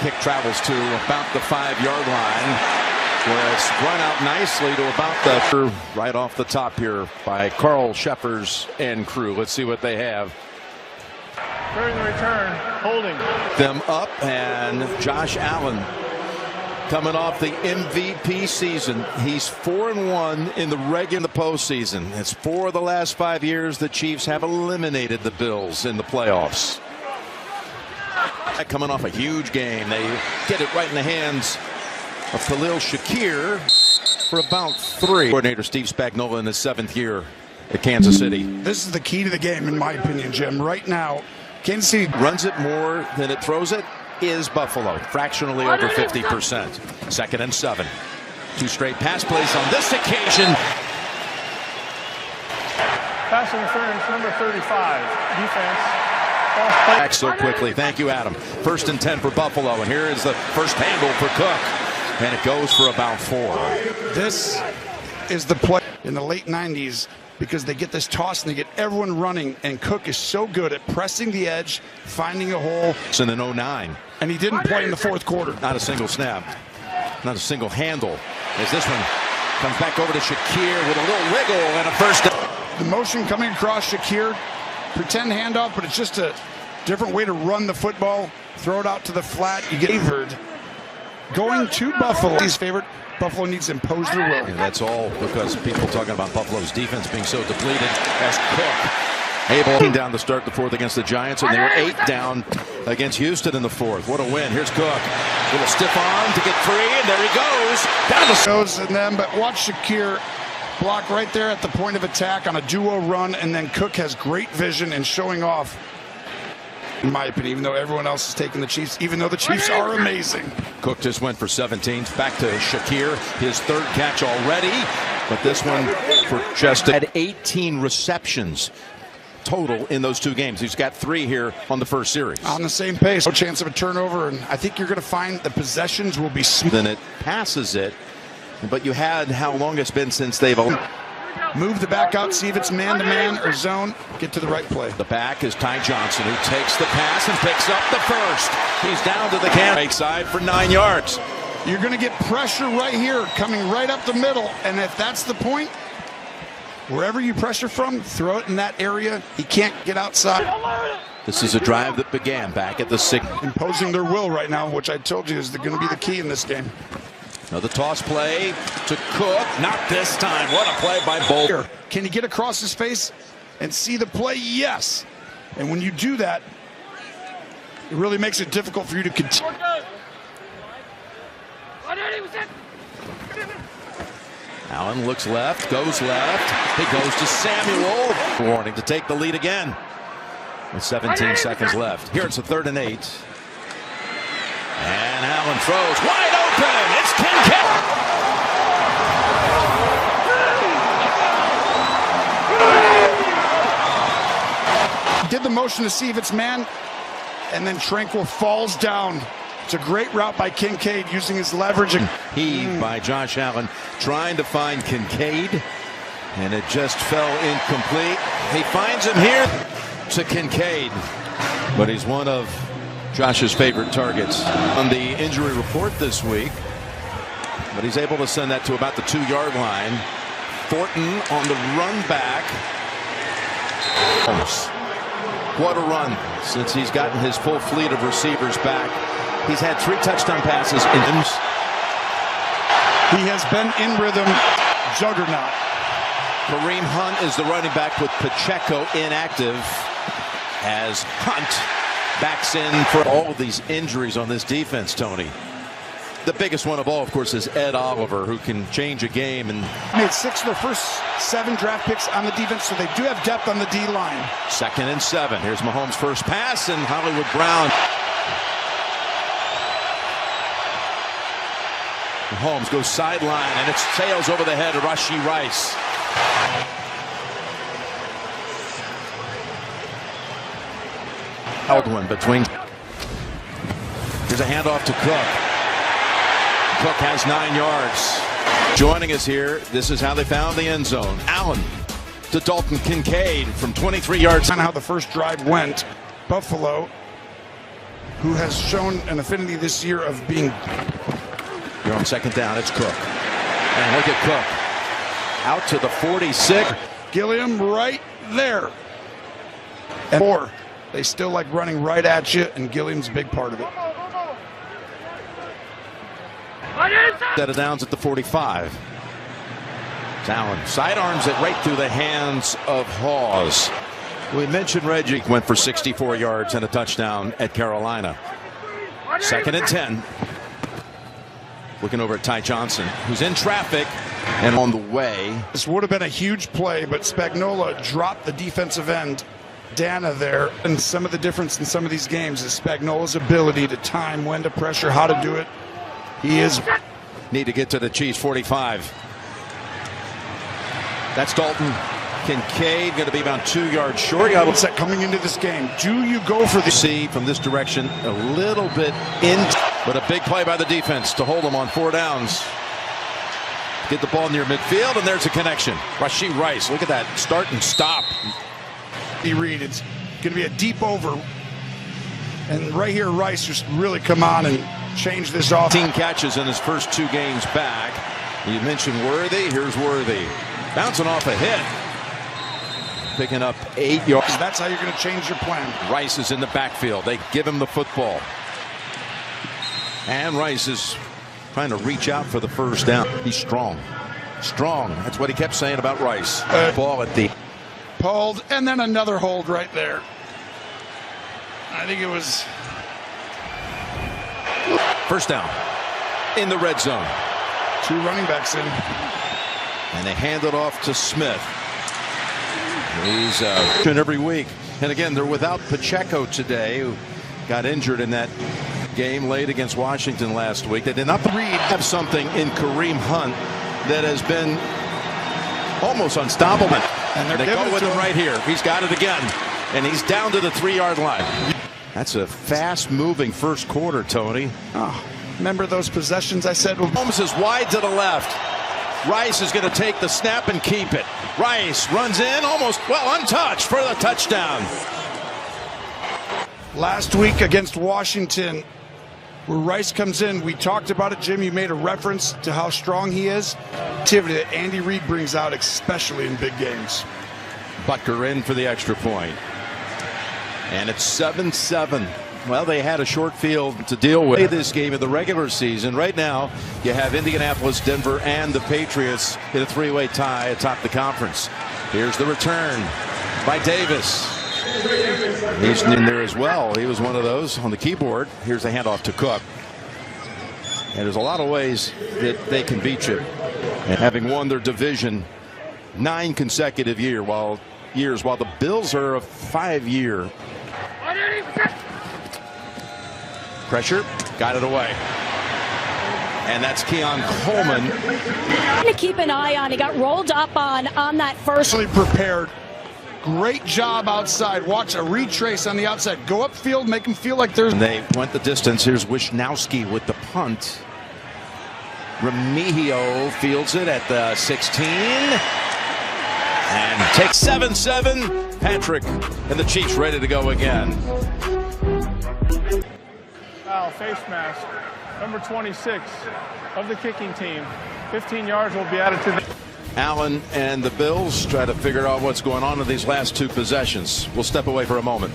kick travels to about the 5-yard line, where it's run out nicely to about the right off the top here by Carl Sheffers and crew. Let's see what they have. During the return, holding Them up, and Josh Allen coming off the MVP season. He's 4-1 in the postseason. It's 4 of the last 5 years the Chiefs have eliminated the Bills in the playoffs. Coming off a huge game, they get it right in the hands of Khalil Shakir for about 3. Coordinator Steve Spagnuolo in his 7th year at Kansas City. This is the key to the game, in my opinion, Jim. Right now, Kansas City runs it more than it throws it. Is Buffalo fractionally over 50%. 2nd and 7. 2 straight pass plays on this occasion. pass interference, number 35, defense. Back so quickly. Thank you, Adam. 1st and 10 for Buffalo, and here is the first handle for Cook, and it goes for about 4. This is the play in the late 90s, because they get this toss and they get everyone running, and Cook is so good at pressing the edge, finding a hole. It's in an 09. And he didn't play in the 4th quarter. Not a single snap, not a single handle. As this one comes back over to Shakir with a little wiggle and a first down. The motion coming across Shakir, pretend handoff, but it's just a different way to run the football. Throw it out to the flat. You get favored. Going to Buffalo. He's favored. Buffalo needs to impose their will. And that's all because people talking about Buffalo's defense being so depleted as Cook able down to start the 4th against the Giants, and they were 8 down against Houston in the 4th. What a win. Here's Cook. Little stiff arm to get free, and there he goes. Down the goes and then, but watch Shakir block right there at the point of attack on a duo run, and then Cook has great vision and showing off, in my opinion, even though everyone else is taking the Chiefs, even though the Chiefs are amazing. Cook just went for 17. Back to Shakir, his 3rd catch already, but this one for just had 18 receptions total in those 2 games. He's got 3 here on the first series. On the same pace, no chance of a turnover, and I think you're going to find the possessions will be smooth. Then it passes it, but you had how long it's been since they've move the back out, see if it's man-to-man or zone, get to the right play. The back is Ty Johnson, who takes the pass and picks up the first. He's down to the right side for 9 yards. You're going to get pressure right here, coming right up the middle, and if that's the point, wherever you pressure from, throw it in that area. He can't get outside. This is a drive that began back at the 6. Imposing their will right now, which I told you is going to be the key in this game. Another toss play to Cook. Not this time. What a play by Bolger. Can he get across his face and see the play? Yes. And when you do that, it really makes it difficult for you to continue. Allen looks left, goes left. He goes to Samuel. Warning to take the lead again. With 17 seconds left. Here it's a 3rd and 8. And Allen throws wide open. It's Kincaid. Did the motion to see if it's man, and then Tranquil falls down. It's a great route by Kincaid using his leverage. Heave by Josh Allen trying to find Kincaid, and it just fell incomplete. He finds him here to Kincaid, but he's one of Josh's favorite targets on the injury report this week, but he's able to send that to about the 2-yard line. Thornton on the run back. What a run since he's gotten his full fleet of receivers back. He's had 3 touchdown passes in him. He has been in rhythm, juggernaut. Kareem Hunt is the running back with Pacheco inactive as Hunt backs in for all of these injuries on this defense, Tony. The biggest one of all, of course, is Ed Oliver, who can change a game. And made 6 of their first 7 draft picks on the defense, so they do have depth on the D-line. 2nd and 7. Here's Mahomes' first pass, and Hollywood Brown. Mahomes goes sideline, and it sails over the head of Rashee Rice. Held one between. Here's a handoff to Cook. Cook has 9 yards. Joining us here, this is how they found the end zone. Allen to Dalton Kincaid from 23 yards. Kind of how the first drive went. Buffalo who has shown an affinity this year of being. You're on second down. It's Cook. And look at Cook. Out to the 46. Gilliam right there. And more. They still like running right at you, and Gilliam's a big part of it. Set of downs at the 45. Allen sidearms it right through the hands of Hawes. We mentioned Reggie went for 64 yards and a touchdown at Carolina. Second and 10. Looking over at Ty Johnson, who's in traffic and on the way. This would have been a huge play, but Spagnuolo dropped the defensive end, Dana, there. And some of the difference in some of these games is Spagnuolo's ability to time when to pressure, how to do it. He is. Need to get to the Chiefs 45. That's Dalton. Kincaid going to be about 2 yards short. What's that coming into this game? Do you go for the see from this direction a little bit in, but a big play by the defense to hold them on 4 downs. Get the ball near midfield, and there's a connection. Rashee Rice, look at that start and stop. Reed, it's going to be a deep over, and right here Rice just really come on and change this off. 10 catches in his first 2 games back. You mentioned Worthy. Here's Worthy bouncing off a hit, picking up 8 yards. That's how you're going to change your plan. Rice is in the backfield. They give him the football, and Rice is trying to reach out for the first down. He's strong. That's what he kept saying about Rice. Ball at the pulled, and then another hold right there. I think it was first down in the red zone. 2 running backs in, and they hand it off to Smith. He's every week, and again they're without Pacheco today, who got injured in that game late against Washington last week. They did not have something in Kareem Hunt that has been almost unstoppable. And they go with him right here. He's got it again, and he's down to the 3-yard line. That's a fast-moving first quarter, Tony. Oh, remember those possessions I said? Holmes is wide to the left. Rice is going to take the snap and keep it. Rice runs in almost, untouched for the touchdown. Last week against Washington, where Rice comes in, we talked about it, Jim. You made a reference to how strong he is. Activity that Andy Reid brings out, especially in big games. Butker in for the extra point. And it's 7-7. Well, they had a short field to deal with this game in the regular season. Right now, you have Indianapolis, Denver, and the Patriots in a 3-way tie atop the conference. Here's the return by Davis. He's in there as well. He was one of those on the keyboard. Here's the handoff to Cook. And there's a lot of ways that they can beat you. And having won their division 9 consecutive years, while the Bills are a 5-year. Pressure, got it away. And that's Keon Coleman. To keep an eye on. He got rolled up on that first. Prepared. Great job outside. Watch a retrace on the outside. Go upfield, make him feel like there's. And they went the distance. Here's Wisnowski with the punt. Remigio fields it at the 16. And takes 7-7. Patrick and the Chiefs ready to go again. Foul, face mask, number 26 of the kicking team. 15 yards will be added to the. Allen and the Bills try to figure out what's going on in these last 2 possessions. We'll step away for a moment.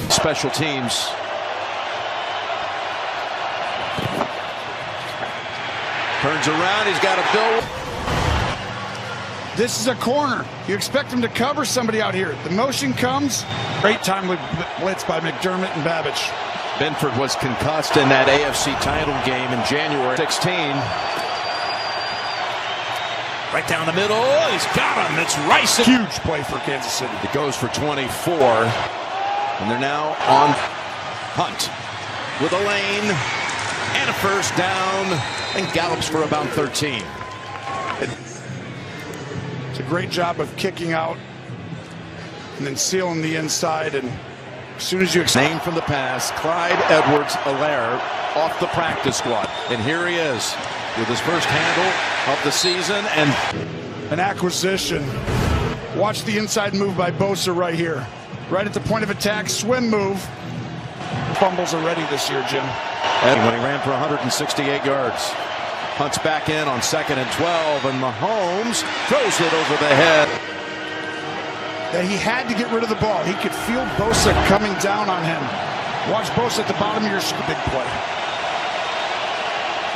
Special teams. Turns around, he's got a bill. This is a corner. You expect him to cover somebody out here. The motion comes. Great timely blitz by McDermott and Babbage. Benford was concussed in that AFC title game in January 16. Right down the middle. He's got him. It's Rice. Huge play for Kansas City. It goes for 24. And they're now on Hunt with a lane and a first down and gallops for about 13. It's a great job of kicking out and then sealing the inside. And as soon as you name from the pass, Clyde Edwards-Helaire off the practice squad. And here he is with his first handle of the season and an acquisition. Watch the inside move by Bosa right here. Right at the point of attack, swim move. fumbles already this year, Jim. And when he ran for 168 yards. Hunts back in on 2nd and 12, and Mahomes throws it over the head. That he had to get rid of the ball. He could feel Bosa coming down on him. Watch Bosa at the bottom of your screen. Big play.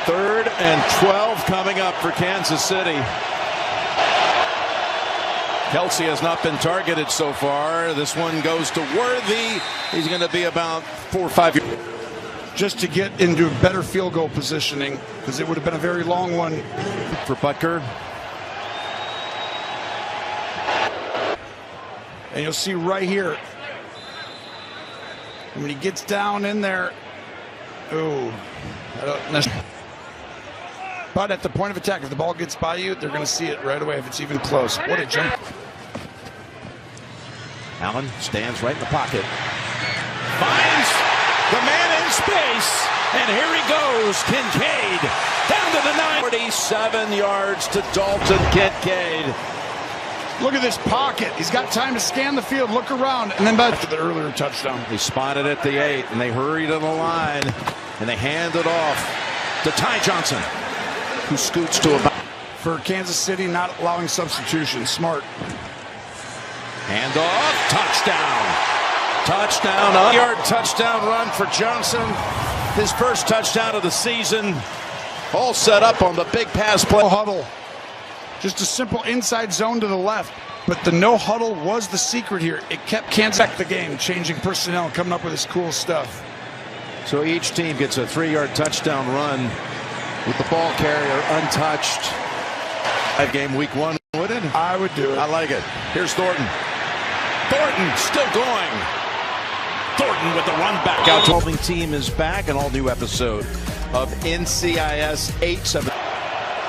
3rd and 12 coming up for Kansas City. Kelsey has not been targeted so far. This one goes to Worthy. He's going to be about 4 or 5 yards. Just to get into better field goal positioning, because it would have been a very long one. For Butker. And you'll see right here, when he gets down in there, but at the point of attack, if the ball gets by you, they're going to see it right away if it's even close. What a jump. Allen stands right in the pocket. Finds the man in space, and here he goes. Kincaid down to the 47 yards to Dalton Kincaid. Look at this pocket. He's got time to scan the field, look around, and then back to the earlier touchdown. He spotted at the 8, and they hurry to the line, and they hand it off to Ty Johnson, who scoots to about. For Kansas City, not allowing substitution. Smart. Hand off. Touchdown. Touchdown. A yard touchdown run for Johnson. His first touchdown of the season. All set up on the big pass play. No huddle. Just a simple inside zone to the left. But the no huddle was the secret here. It kept Kansas back the game, changing personnel, coming up with this cool stuff. So each team gets a 3-yard touchdown run with the ball carrier untouched. That game week 1, would it? I would do it. I like it. Here's Thornton. Thornton still going. Thornton with the run back out. The team is back. An all-new episode of NCIS 8-7.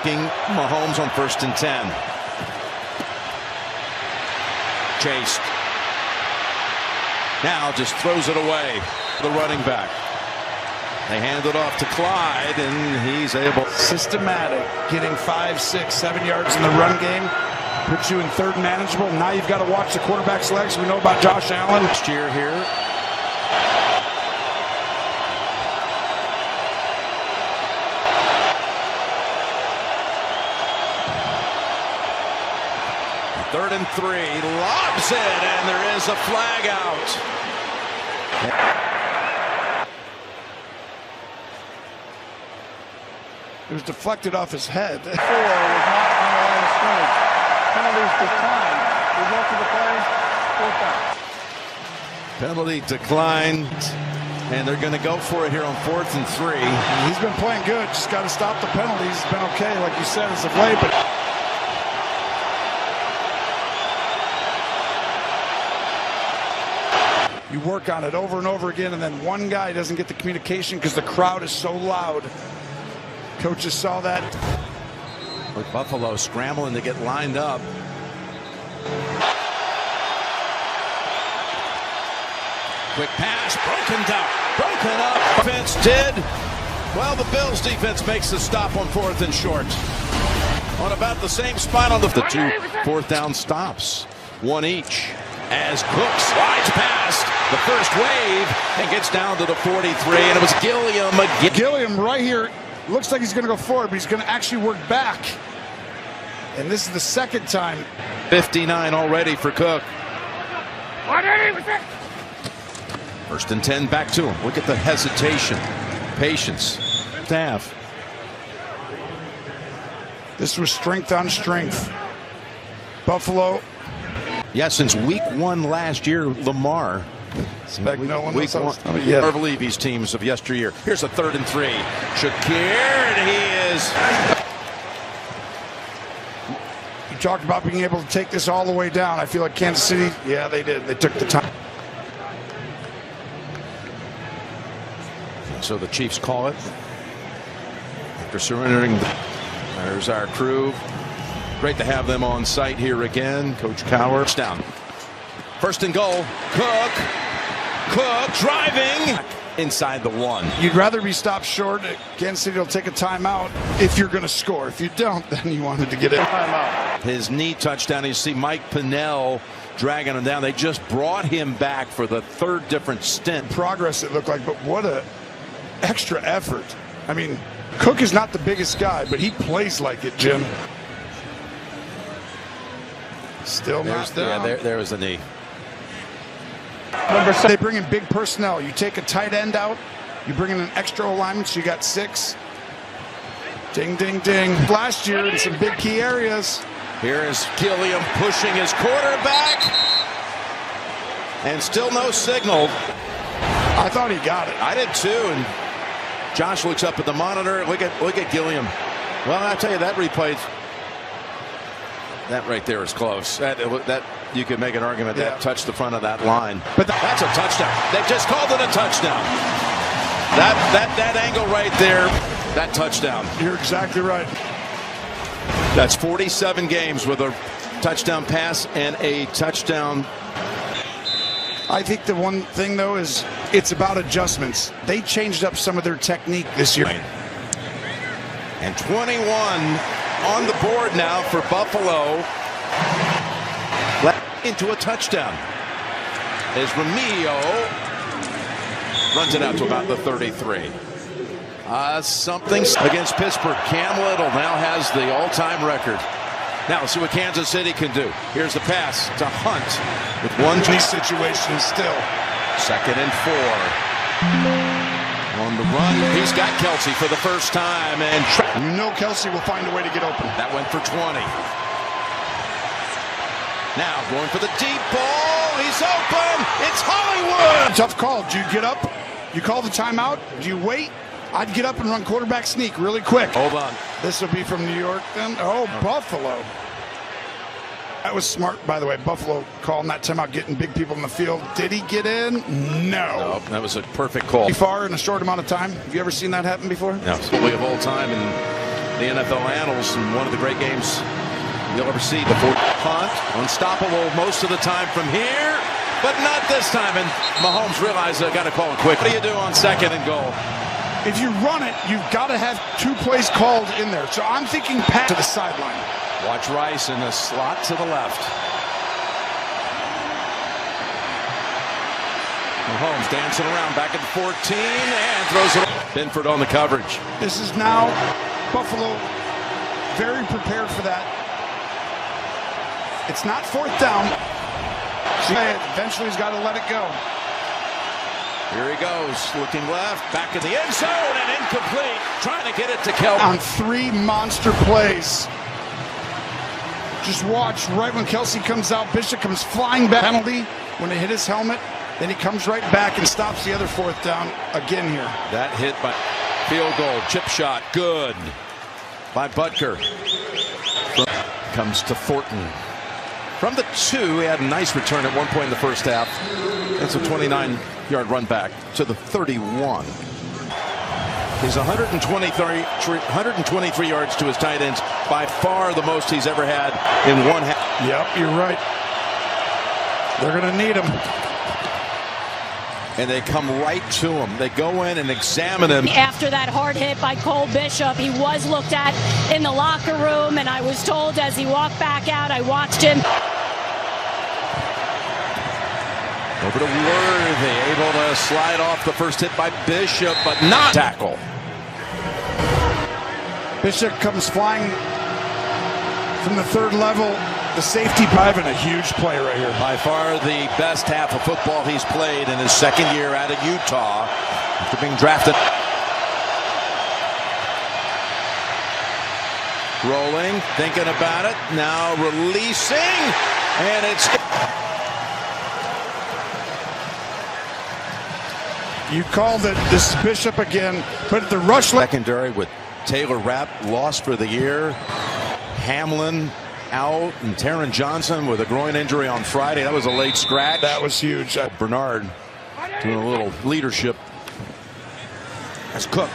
Mahomes on 1st and 10. Chased. Now just throws it away. The running back. They hand it off to Clyde, and he's able. Systematic. Getting 5, 6, 7 yards in the run game. Puts you in 3rd and manageable. Now you've got to watch the quarterback's legs. We know about Josh Allen. Next year here. Third and 3, lobs it, and there is a flag out. It was deflected off his head. 4 was not on the line of scrimmage. Penalties declined. Result of the play, 4th down. Penalty declined, and they're going to go for it here on 4th and 3. He's been playing good. Just got to stop the penalties. He's been okay, like you said, as of late, but. You work on it over and over again, and then one guy doesn't get the communication because the crowd is so loud. Coaches saw that. With Buffalo scrambling to get lined up. Quick pass, broken down, broken up. Defense did. Well, the Bills defense makes the stop on 4th and short. On about the same spot on the 2 4th down stops. 1 each. As Cook slides past the first wave and gets down to the 43, and it was Gilliam again. Gilliam right here looks like he's going to go forward, but he's going to actually work back. And this is the 2nd time. 59 already for Cook. 1st and 10, back to him. Look at the hesitation, patience. Staff. This was strength on strength. Buffalo. Yeah, since week 1 last year, Lamar. Expect no one week 1. I believe these teams of yesteryear. Here's a 3rd and 3. Shakir, and he is. You talked about being able to take this all the way down. I feel like Kansas City, yeah, they did. They took the time. So the Chiefs call it. After surrendering, there's our crew. Great to have them on site here again. Coach Cowher. Down. 1st and goal. Cook driving inside the 1. You'd rather be stopped short. Kansas City will take a timeout if you're going to score. If you don't, then you wanted to get it. Timeout. His knee touchdown. You see Mike Pinnell dragging him down. They just brought him back for the third different stint. Progress it looked like, but what a extra effort. I mean, Cook is not the biggest guy, but he plays like it, Jim. Still not down. Yeah, there was the knee. They bring in big personnel. You take a tight end out, you bring in an extra alignment, so you got 6. Ding, ding, ding. Last year in some big key areas. Here is Gilliam pushing his quarterback. And still no signal. I thought he got it. I did too. And Josh looks up at the monitor. Look at Gilliam. Well, I'll tell you, that replay, that right there is close. That you could make an argument that touched the front of that line. But that's a touchdown. They just called it a touchdown. That angle right there, that touchdown. You're exactly right. That's 47 games with a touchdown pass and a touchdown. I think the one thing, though, is it's about adjustments. They changed up some of their technique this year. And 21 on the board now for Buffalo. Into a touchdown as Remilio runs it out to about the 33. Something against Pittsburgh. Cam Little now has the all-time record. Now let's see what Kansas City can do. Here's the pass to Hunt with one. These situations still. 2nd and 4. On the run, he's got Kelsey for the first time, and you know Kelsey will find a way to get open. That went for 20. Now going for the deep ball. He's open. It's Hollywood. Tough call. Do you get up? You call the timeout? Do you wait? I'd get up and run quarterback sneak really quick. Hold on. This will be from New York then. Oh, Buffalo. That was smart, by the way. Buffalo calling that timeout, getting big people in the field. Did he get in? No. No, that was a perfect call. Far in a short amount of time. Have you ever seen that happen before? No. Probably of all time in the NFL annals, and one of the great games you'll ever see. The Hunt, unstoppable most of the time from here, but not this time. And Mahomes realized they got to call it quick. What do you do on 2nd and goal? If you run it, you've got to have 2 plays called in there. So I'm thinking pass to the sideline. Watch Rice in the slot to the left. Mahomes dancing around back at the 14 and throws it. Binford on the coverage. This is now Buffalo very prepared for that. It's not 4th down. Eventually he's got to let it go. Here he goes, looking left, back in the end zone, and incomplete. Trying to get it to Kelsey. On 3 monster plays. Just watch, right when Kelsey comes out, Bishop comes flying back. Penalty when they hit his helmet. Then he comes right back and stops the other 4th down again here. That hit by field goal, chip shot, good by Butker. Comes to Thornton. From the 2, he had a nice return at one point in the first half. It's a 29-yard run back to the 31. He's 123 yards to his tight ends, by far the most he's ever had in one half. Yep, you're right. They're going to need him. And they come right to him. They go in and examine him. After that hard hit by Cole Bishop, he was looked at in the locker room, and I was told as he walked back out, I watched him. Over to Worthy, able to slide off the first hit by Bishop, but not tackle. Bishop comes flying from the 3rd level. The safety having a huge play right here. By far the best half of football he's played in his 2nd year out of Utah after being drafted. Rolling, thinking about it, now releasing, and it's... You called it. This is Bishop again, but the rush secondary with Taylor Rapp lost for the year, Hamlin out, and Taron Johnson with a groin injury on Friday. That was a late scratch. That was huge. Bernard doing a little leadership as Cook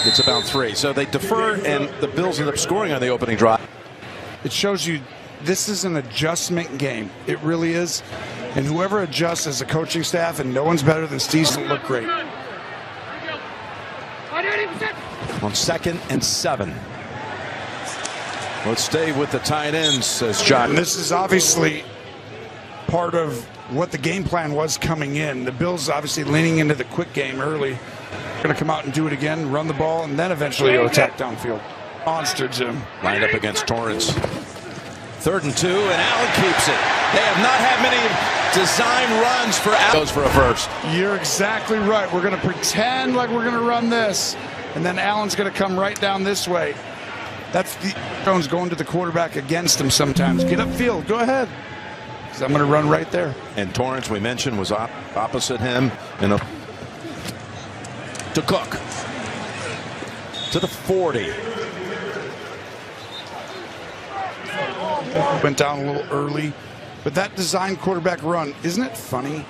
gets about 3. So they defer, and the Bills end up scoring on the opening drive. It shows you this is an adjustment game. It really is. And whoever adjusts as a coaching staff, and no one's better than Steve's, will look great. On 2nd and 7. Let's stay with the tight ends, says John. And this is obviously part of what the game plan was coming in. The Bills obviously leaning into the quick game early. Going to come out and do it again, run the ball, and then eventually go attack downfield. Monster, Jim. Lined up against Torrance. 3rd and 2, and Allen keeps it. They have not had many design runs for Allen. Goes for a first. You're exactly right. We're going to pretend like we're going to run this, and then Allen's going to come right down this way. That's the Jones going to the quarterback against him sometimes. Get upfield. Go ahead. Because I'm going to run right there. And Torrance, we mentioned, was opposite him. To Cook. To the 40. Went down a little early, but that design quarterback run, isn't it funny?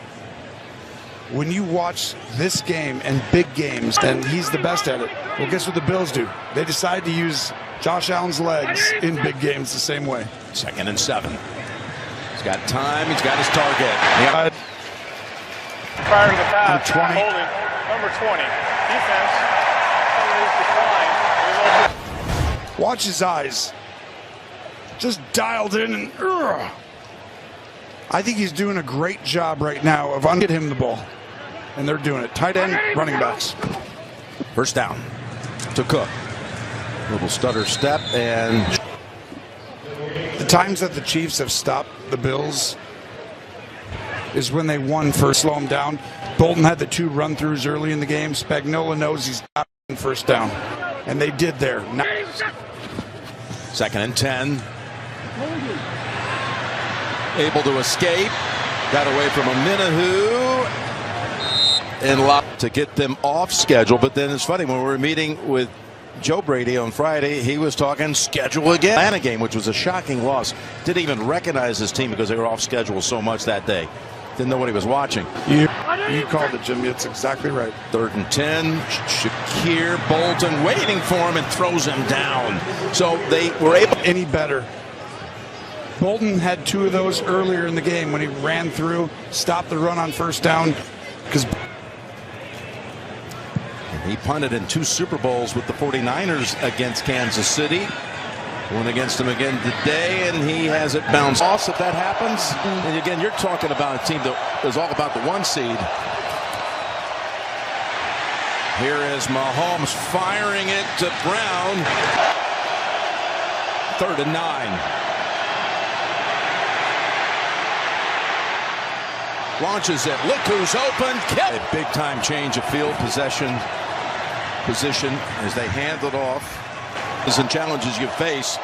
When you watch this game and big games, and he's the best at it. Well, guess what the Bills do? They decide to use Josh Allen's legs in big games the same way. 2nd and 7. He's got time. He's got his target. Prior to the pass, 20. holding number 20. Defense. Watch his eyes. Just dialed in and I think he's doing a great job right now of getting him the ball. And they're doing it. Tight end, running backs. 1st down to Cook. Little stutter step, and the times that the Chiefs have stopped the Bills is when they won first, slow them down. Bolton had the 2 run-throughs early in the game. Spagnuolo knows he's got 1st down. And they did there. 2nd and 10. Able to escape. Got away from a Minahu. And locked to get them off schedule. But then it's funny, when we were meeting with Joe Brady on Friday, he was talking schedule again. Atlanta game, which was a shocking loss. Didn't even recognize his team because they were off schedule so much that day. Didn't know what he was watching. You called it, Jim. It's exactly right. 3rd and 10. Shakir Bolton waiting for him and throws him down. So they were able any better. Bolton had 2 of those earlier in the game when he ran through, stopped the run on 1st down. Because he punted in 2 Super Bowls with the 49ers against Kansas City. Went against him again today, and he has it bounced off. If that happens, and again, you're talking about a team that is all about the 1 seed. Here is Mahomes firing it to Brown. 3rd and 9. Launches it. Look who's open. A big-time change of field position as they hand it off. And challenges you face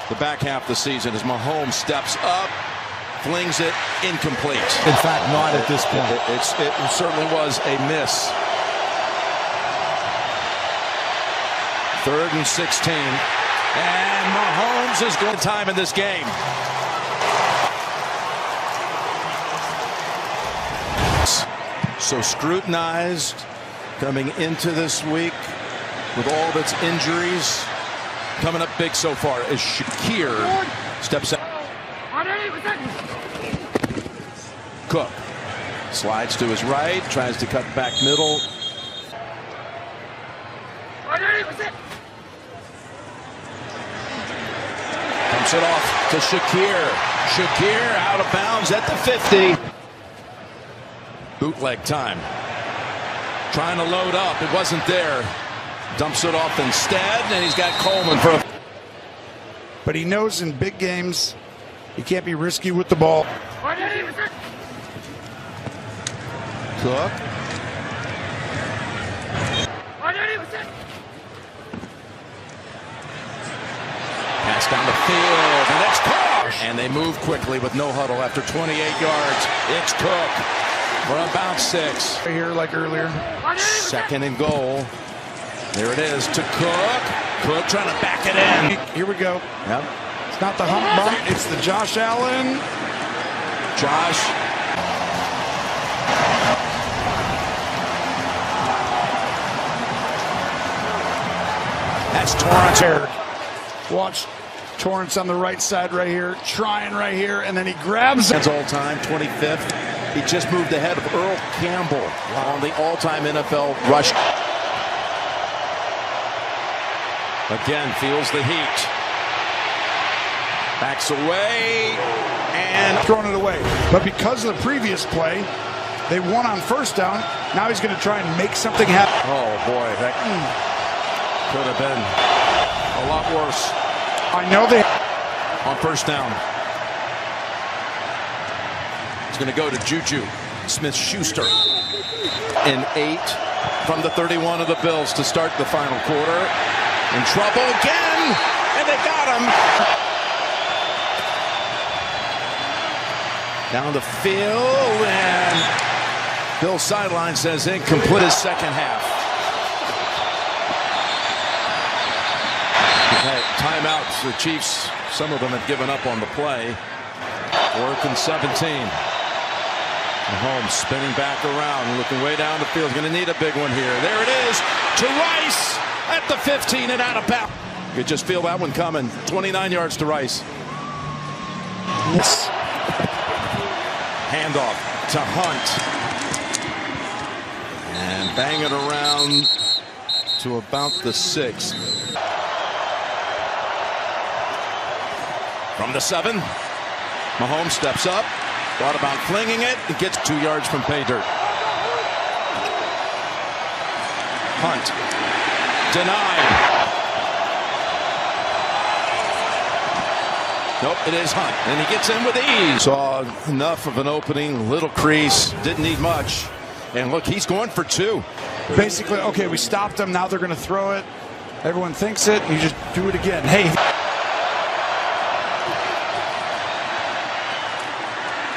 the back half of the season as Mahomes steps up, flings it, incomplete. In fact, not at this point. It certainly was a miss. 3rd and 16. And Mahomes is going time in this game. So scrutinized coming into this week with all of its injuries. Coming up big so far as Shakir steps out. Cook slides to his right, tries to cut back middle. Dumps it off to Shakir. Shakir out of bounds at the 50. Bootleg time. Trying to load up. It wasn't there. Dumps it off instead, and he's got Coleman for a... But he knows in big games he can't be risky with the ball. Cook. Pass down the field, and it's Cook. And they move quickly with no huddle after 28 yards. It's Cook for about 6. Right here, like earlier. 2nd and goal. There it is to Cook. Cook trying to back it in. Here we go. Yep. It's not the hump bump. It's the Josh Allen. Josh. That's Torrance. Watch Torrance on the right side right here, trying right here, and then he grabs it. That's all-time, 25th. He just moved ahead of Earl Campbell on the all-time NFL rush. Again, feels the heat. Backs away and throwing it away. But because of the previous play, they won on first down. Now he's going to try and make something happen. oh boy, that could have been a lot worse I know they. on first down. It's going to go to Juju Smith-Schuster. In 8 from the 31 of the Bills to start the final quarter. In trouble again, and they got him. Down the field, and Bill's sideline says incomplete his second half. Okay, timeouts. The Chiefs, some of them have given up on the play. 4th and 17. Mahomes spinning back around, looking way down the field. Going to need a big one here. There it is to Rice at the 15 and out of bounds. You could just feel that one coming. 29 yards to Rice. Yes. Handoff to Hunt. And bang it around to about the 6. From the 7. Mahomes steps up. Thought about flinging it. It gets 2 yards from pay dirt. Hunt. Denied. Nope, it is Hunt. And he gets in with ease. Saw enough of an opening. Little crease. Didn't need much. And look, he's going for 2. Basically, okay, we stopped him. Now they're going to throw it. Everyone thinks it. You just do it again. Hey.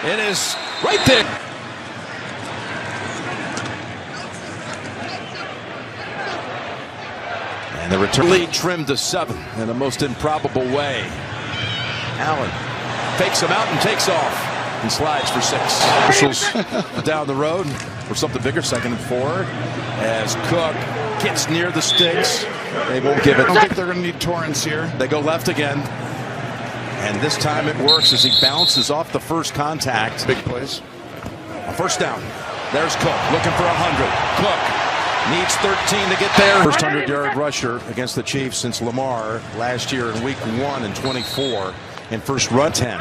It is right there. And the return lead trimmed to 7 in the most improbable way. Allen fakes him out and takes off and slides for 6. Officials down the road for something bigger, 2nd and 4. As Cook gets near the sticks, they won't give it. I don't think they're going to need Torrance here. They go left again. And this time it works as he bounces off the first contact. Big plays. A first down. There's Cook looking for 100. Cook needs 13 to get there. First 100-yard rusher against the Chiefs since Lamar last year in week 1 and 24. And first run 10. And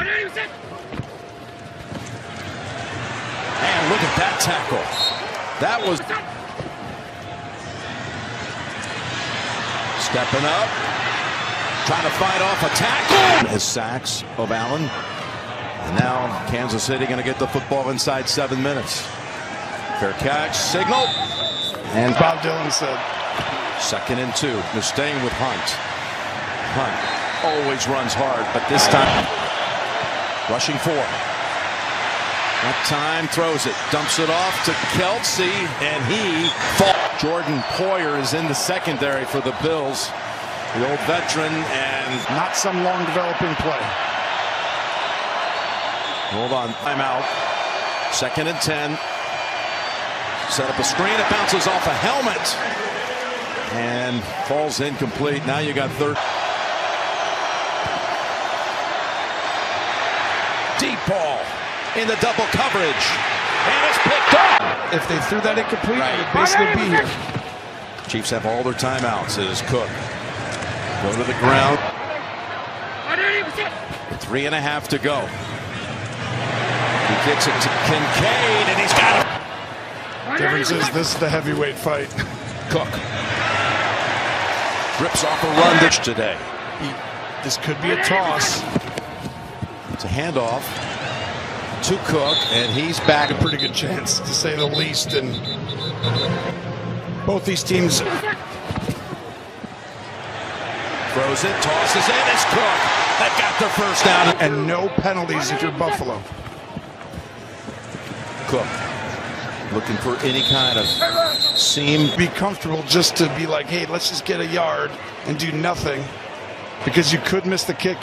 look at that tackle. That was stepping up. Trying to fight off a tackle. His sacks of Allen. And now Kansas City going to get the football inside 7 minutes. Fair catch. Signal. And Bob Dylan said. 2nd and 2. They're staying with Hunt. Hunt always runs hard, but this time rushing 4. That time throws it. Dumps it off to Kelsey. And he falls. Jordan Poyer is in the secondary for the Bills. The old veteran, and Not some long developing play. hold on, timeout. 2nd and 10. Set up a screen. It bounces off a helmet and falls incomplete. Now you got 3rd. Deep ball in the double coverage, and it's picked up. If they threw that incomplete, it would basically be here. Chiefs have all their timeouts. It is Cook. Go to the ground. 3.5 to go. He kicks it to Kincaid, and he's got it. Difference is this is the heavyweight fight. Cook rips off a run today. This could be a toss. It's a handoff to Cook, and he's back. A pretty good chance, to say the least. And both these teams. Throws it, tosses it, it's Cook. That got their first down. And no penalties if you're Buffalo. Cook looking for any kind of seam. Be comfortable just to be like, hey, let's just get a yard and do nothing, because you could miss the kick.